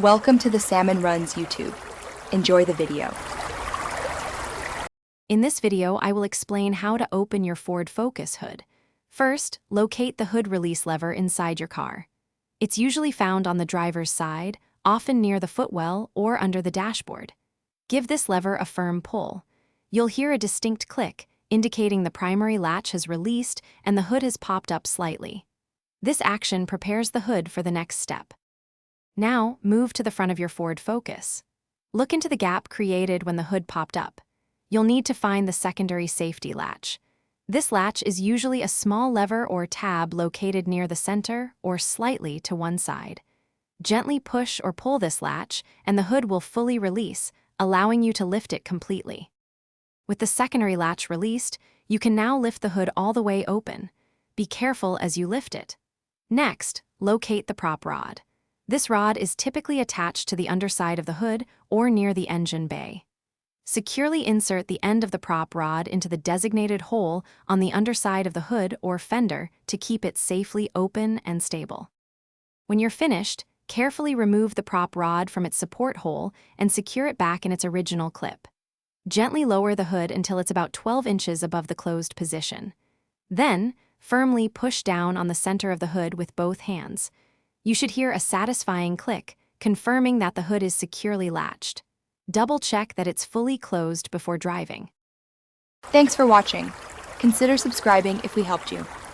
Welcome to the Salmon Runs YouTube. Enjoy the video. In this video, I will explain how to open your Ford Focus hood. First, locate the hood release lever inside your car. It's usually found on the driver's side, often near the footwell or under the dashboard. Give this lever a firm pull. You'll hear a distinct click, indicating the primary latch has released and the hood has popped up slightly. This action prepares the hood for the next step. Now, move to the front of your Ford Focus. Look into the gap created when the hood popped up. You'll need to find the secondary safety latch. This latch is usually a small lever or tab located near the center or slightly to one side. Gently push or pull this latch, and the hood will fully release, allowing you to lift it completely. With the secondary latch released, you can now lift the hood all the way open. Be careful as you lift it. Next, locate the prop rod. This rod is typically attached to the underside of the hood or near the engine bay. Securely insert the end of the prop rod into the designated hole on the underside of the hood or fender to keep it safely open and stable. When you're finished, carefully remove the prop rod from its support hole and secure it back in its original clip. Gently lower the hood until it's about 12 inches above the closed position. Then, firmly push down on the center of the hood with both hands. You should hear a satisfying click, confirming that the hood is securely latched. Double-check that it's fully closed before driving. Thanks for watching. Consider subscribing if we helped you.